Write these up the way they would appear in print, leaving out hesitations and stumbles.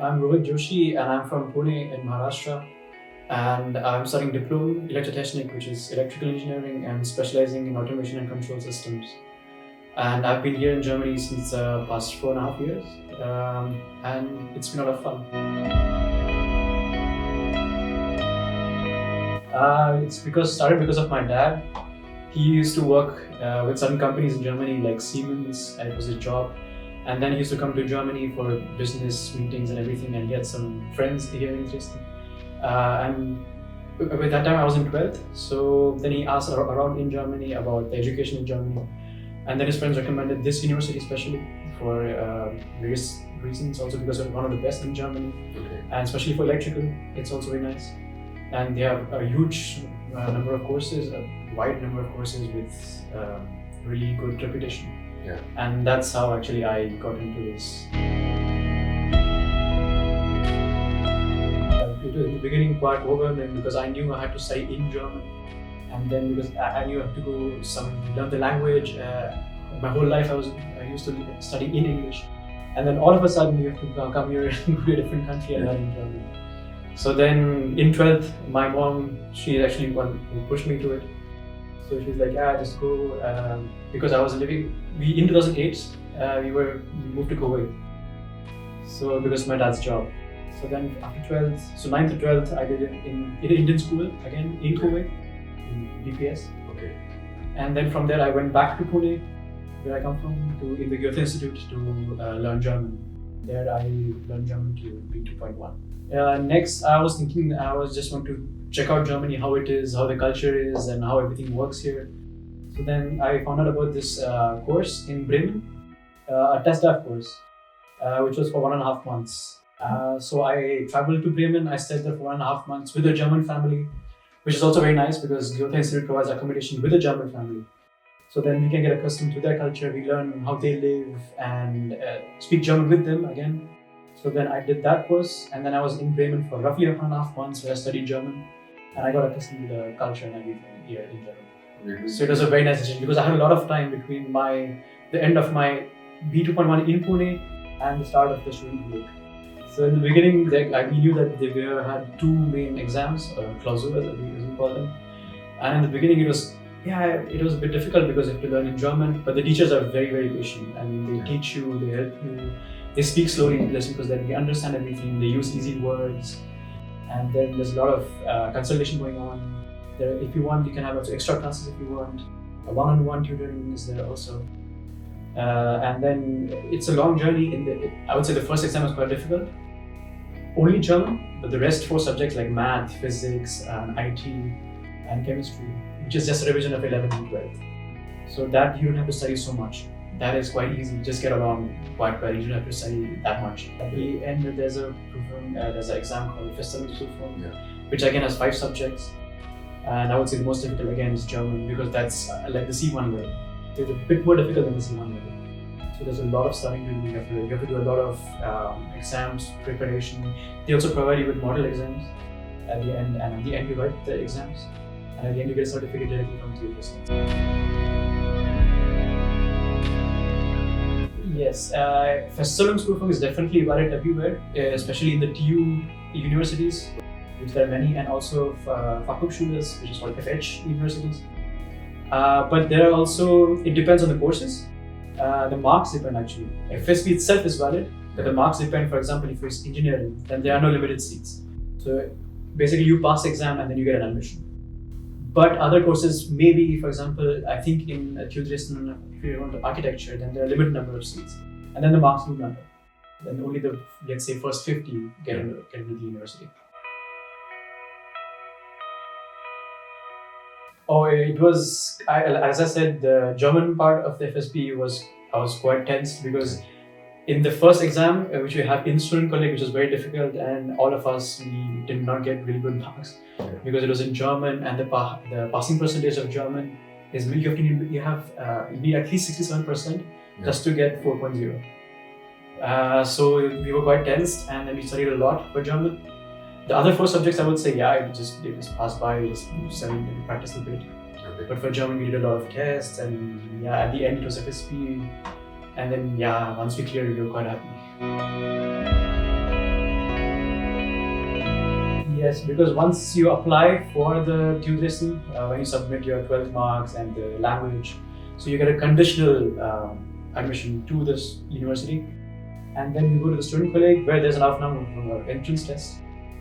I'm Rohit Joshi and I'm from Pune in Maharashtra. And I'm studying Diploma Electrotechnic, which is electrical engineering and specializing in automation and control systems. And I've been here in Germany since the past 4.5 years, and it's been a lot of fun. It's started because of my dad. He used to work with certain companies in Germany like Siemens, and it was his job. And then he used to come to Germany for business meetings and everything, and he had some friends here in Dresden. And by that time I was in 12th, so then he asked around in Germany about the education in Germany. And then his friends recommended this university especially for various reasons, also because it's one of the best in Germany, and especially for electrical, it's also very nice. And they have a huge number of courses, a wide number of courses with really good reputation. Yeah. And that's how actually I got into this. It was in the beginning quite overwhelming because I knew I had to study in German, and then because I knew I had to learn the language. My whole life I used to study in English, and then all of a sudden you have to come here and go to a different country and learn in German. So then in 12th, my mom, she's actually one who pushed me to it. So she's like, yeah, just go, because I was living, in 2008, we moved to Kuwait. So because of my dad's job. So then after 12th, so 9th to 12th, I did it in Indian school, again, in Kuwait, in DPS. Okay. And then from there, I went back to Pune, where I come from, in the Goethe Institute to learn German. There I learned German to B2.1. Next, I was thinking, I was just want to check out Germany, how it is, how the culture is, and how everything works here. So then I found out about this course in Bremen, a test dive course, which was for 1.5 months. So I traveled to Bremen. I stayed there for 1.5 months with a German family, which is also very nice because Goethe Institute provides accommodation with a German family. So then we can get accustomed to their culture. We learn how they live and speak German with them again. So then I did that course, and then I was in Bremen for roughly 1.5 months where I studied German, and I got accustomed to the culture and everything here in Germany. Really? So it was a very nice decision because I had a lot of time between the end of my B2.1 in Pune and the start of the student break. So in the beginning, we knew that they had two main exams, Klausuren as we call them. And in the beginning, it was a bit difficult because you have to learn in German, but the teachers are very, very patient and they teach you, they help you. They speak slowly in lesson because then we understand everything. They use easy words, and then there's a lot of consultation going on. If you want, you can have also extra classes if you want. A one-on-one tutoring is there also. And then it's a long journey. I would say the first exam was quite difficult. Only German, but the rest 4 subjects like math, physics, and IT, and chemistry, which is just a revision of 11th and 12th. So that you don't have to study so much. That is quite easy. Just get along quite well. You don't have to study that much. At the end, there's an exam called Verständigungsprüfung, which again has 5 subjects. And I would say the most difficult again is German because that's like the C1 level. It's a bit more difficult than the C1 level. So there's a lot of studying to do. You have to do a lot of exams, preparation. They also provide you with model exams at the end, and at the end you write the exams, and at the end you get a certificate directly from the university. Yes, Verständigungsprüfung is definitely valid everywhere, especially in the TU universities, which there are many, and also Fachhochschulen, which is called FH universities. But there are also, it depends on the courses. The marks depend actually. FSP itself is valid, but the marks depend. For example, if it's engineering, then there are no limited seats. So basically you pass the exam and then you get an admission. But other courses, maybe, for example, I think in TU Dresden, if you want architecture, then there are a limited number of seats. And then the marks do matter. Then only the, let's say, first 50 get into the university. Oh, it was, as I said, the German part of the FSP I was quite tense because in the first exam, which we have in student college, which was very difficult, and all of us, we did not get really good marks because it was in German, and the passing percentage of German is you need at least 67% just to get 4.0. So we were quite tense, and then we studied a lot for German. The other 4 subjects, I would say, it just passed by, just studied and practiced a bit. Okay. But for German, we did a lot of tests, and at the end it was FSP. And then, once we cleared it, we were quite happy. Yes, because once you apply for the tuition, when you submit your 12 marks and the language, so you get a conditional admission to this university, and then you go to the student college where there's an entrance test,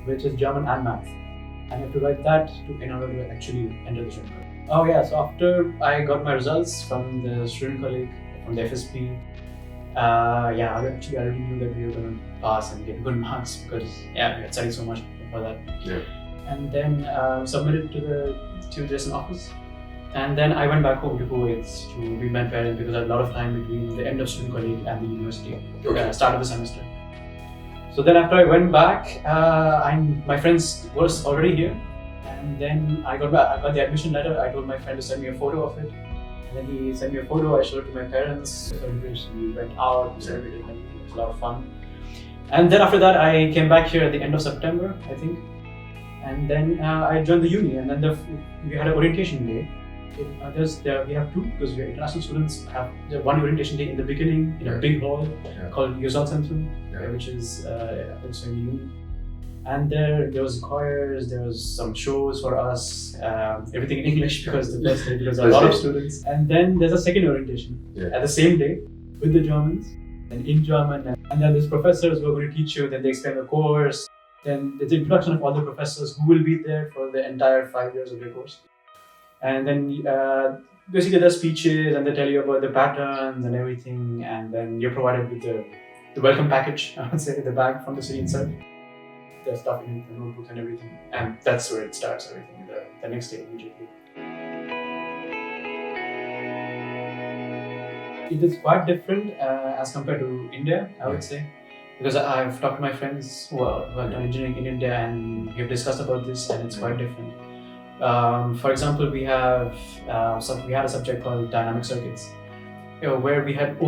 which is German and math, and you have to write that in order to actually enter the student college. Oh yeah, so after I got my results from the student college, from the FSP, I already knew that we were going to pass and get good marks because we had studied so much for that. Yeah. And then submitted to the tuition office. And then I went back home to Kuwait to be my parents because I had a lot of time between the end of student college and the university, start of the semester. So then after I went back, my friends was already here. And then I got the admission letter. I told my friend to send me a photo of it. And then he sent me a photo, I showed it to my parents. We went out, we celebrated, and it was a lot of fun. And then after that, I came back here at the end of September, I think. And then I joined the uni, and then we had an orientation day. We have two, because we are international students, have one orientation day in the beginning in a big hall called Yusal-Zentrum, which is also in the uni. And there was choirs, there was some shows for us, everything in English because there are a lot of students. And then there's a second orientation at the same day with the Germans and in German. And then there's professors who are going to teach you, then they explain the course. Then there's the introduction of all the professors who will be there for the entire 5 years of your course. And then basically there's speeches and they tell you about the patterns and everything. And then you're provided with the welcome package, I would say, the bag from the city itself. The stuff in the notebook and everything, and that's where it starts. Everything the next day immediately. It is quite different as compared to India, I would say, because I've talked to my friends who have done engineering in India, and we've discussed about this, and it's quite different. For example, we had a subject called dynamic circuits, where we have to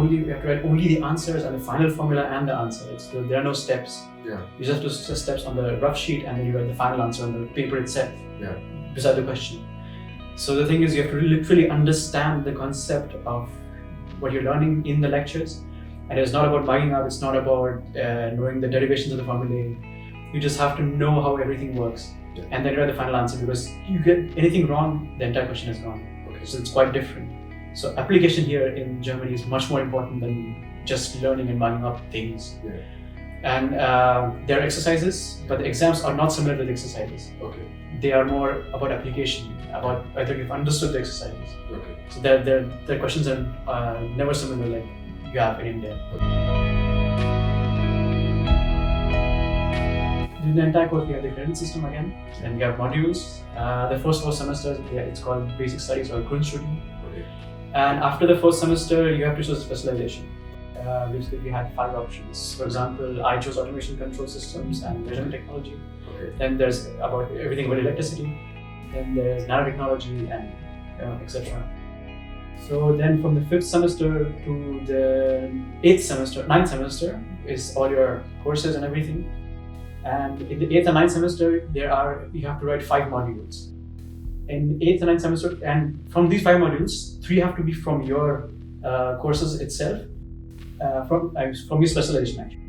write only the answers and the final formula and the answer. There are no steps. Yeah. You just have to set steps on the rough sheet and then you write the final answer on the paper itself. Yeah. Beside the question. So the thing is, you have to literally understand the concept of what you're learning in the lectures. And it's not about mugging up, it's not about knowing the derivations of the formulae. You just have to know how everything works. Yeah. And then you write the final answer, because you get anything wrong, the entire question is gone. Okay. So it's quite different. So application here in Germany is much more important than just learning and mugging up things. Yeah. And there are exercises, but the exams are not similar to the exercises. Okay. They are more about application, about whether you've understood the exercises. Okay. So their questions are never similar like you have in India. In the entire course, we have the credit system again, and we have modules. The first 4 semesters, it's called basic studies or Grundstudium. Okay. And after the first semester, you have to choose a specialization. Basically, we had 5 options. For example, I chose automation control systems and measurement technology. Okay. Then there's about everything about electricity. Then there's nanotechnology and etc. So then from the 5th semester to the 9th semester is all your courses and everything. And in the 8th and 9th semester, you have to write 5 modules. In 8th and 9th semester, and from these 5 modules, 3 have to be from your courses itself. From your specialization actually,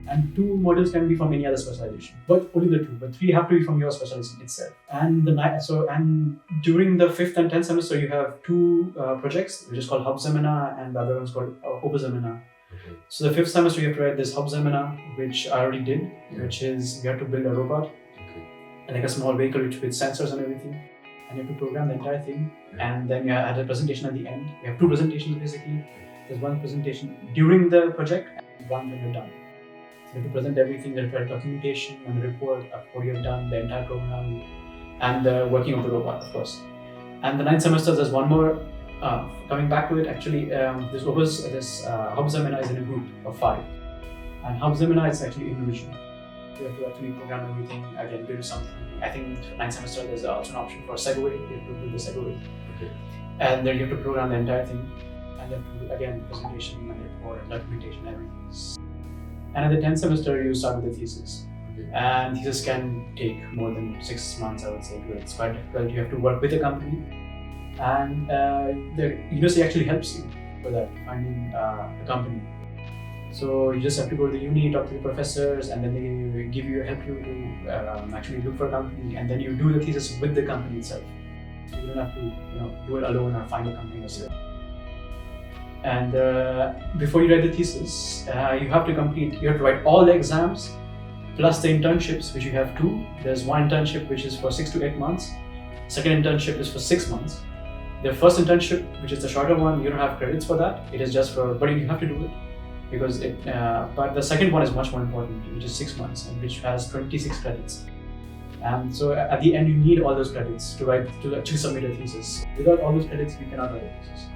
and 2 modules can be from any other specialization, but only the 2. But 3 have to be from your specialization itself. And during the 5th and 10th semester, you have 2 projects, which is called Hauptseminar, and the other one's called Oberseminar. Okay. So the 5th semester, you have to write this Hauptseminar, which I already did, which is you have to build a robot, and like a small vehicle with sensors and everything, and you have to program the entire thing. And then you have a presentation at the end. You have 2 presentations basically. There's 1 presentation during the project and 1 when you're done. So you have to present everything, the documentation and the report of what you have done, the entire program, and the working of the robot, of course. And the 9th semester, there's 1 more. Coming back to it, actually, this Hauptseminar is in a group of 5. And Hauptseminar is actually individual. You have to actually program everything, again, build something. I think 9th semester, there's also an option for Segway. You have to build the Segway. Okay. And then you have to program the entire thing. And then again, presentation and report and documentation and everything. And at the 10th semester, you start with the thesis. Okay. And thesis can take more than 6 months, I would say, because it's quite difficult. You have to work with a company. And the university actually helps you with that, finding a company. So you just have to go to the uni, talk to the professors, and then they help you to actually look for a company, and then you do the thesis with the company itself. So you don't have to do it alone or find a company yourself. And before you write the thesis, you have to write all the exams plus the internships, which you have two. There's one internship which is for 6 to 8 months. Second internship is for 6 months. The first internship, which is the shorter one, you don't have credits for that. It is just for, but you have to do it because it. But the second one is much more important, which is 6 months, and which has 26 credits. And so at the end, you need all those credits to actually submit a thesis. Without all those credits, you cannot write a thesis.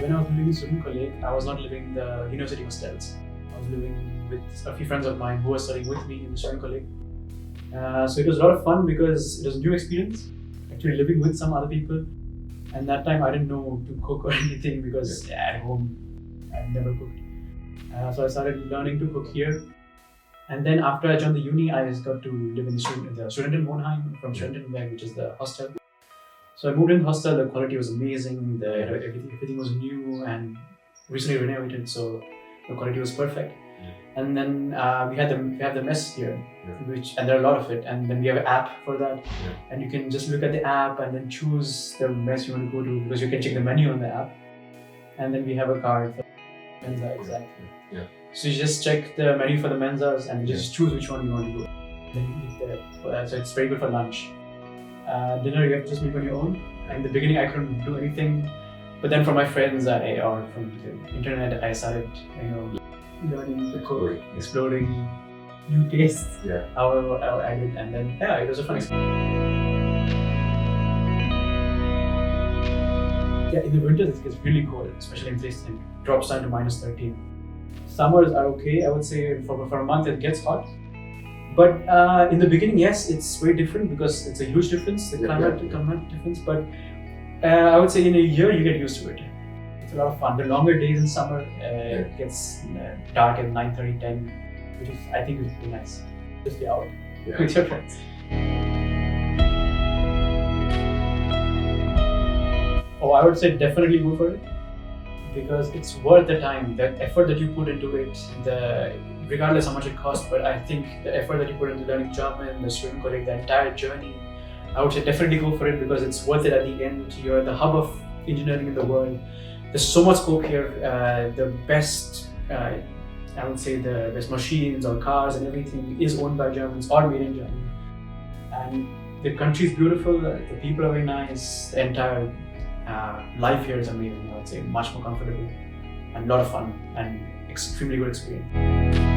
When I was living in student college, I was not living in the university hostels. I was living with a few friends of mine who were studying with me in the student college. So it was a lot of fun because it was a new experience, actually living with some other people. And that time I didn't know to cook or anything because at home I'd never cooked. So I started learning to cook here. And then after I joined the uni, I just got to live in the Studentenwohnheim from Studentenberg, which is the hostel. So I moved in the hostel, the quality was amazing, everything was new and recently renovated, so the quality was perfect. And then we have the mess here, and there are a lot of it. And then we have an app for that, and you can just look at the app and then choose the mess you want to go to because you can check the menu on the app. And then we have a card for Mensa, exactly. So you just check the menu for the Mensas and you just choose which one you want to go. Then you eat there. So it's very good for lunch. Dinner you have to just make on your own. In the beginning I couldn't do anything, but then from my friends or from the internet I started, learning to cook, exploring new tastes. How I did, and then it was a fun experience. In the winters it gets really cold, especially in places. It drops down to -13. Summers are okay, I would say for a month it gets hot. But in the beginning, yes, it's very different because it's a huge difference, the climate difference. But I would say in a year you get used to it. It's a lot of fun. The longer days in summer, it gets dark at 9:30, 10, which is, I think, is pretty nice. Just be out with your friends. Oh, I would say definitely go for it because it's worth the time, the effort that you put into it, regardless how much it costs. But I think the effort that you put into learning German, the student college, the entire journey, I would say definitely go for it because it's worth it at the end. You're the hub of engineering in the world. There's so much scope here. The best, I would say, the best machines or cars and everything is owned by Germans or made in Germany. And the country is beautiful. The people are very nice. The entire life here is amazing. I would say much more comfortable and a lot of fun and extremely good experience.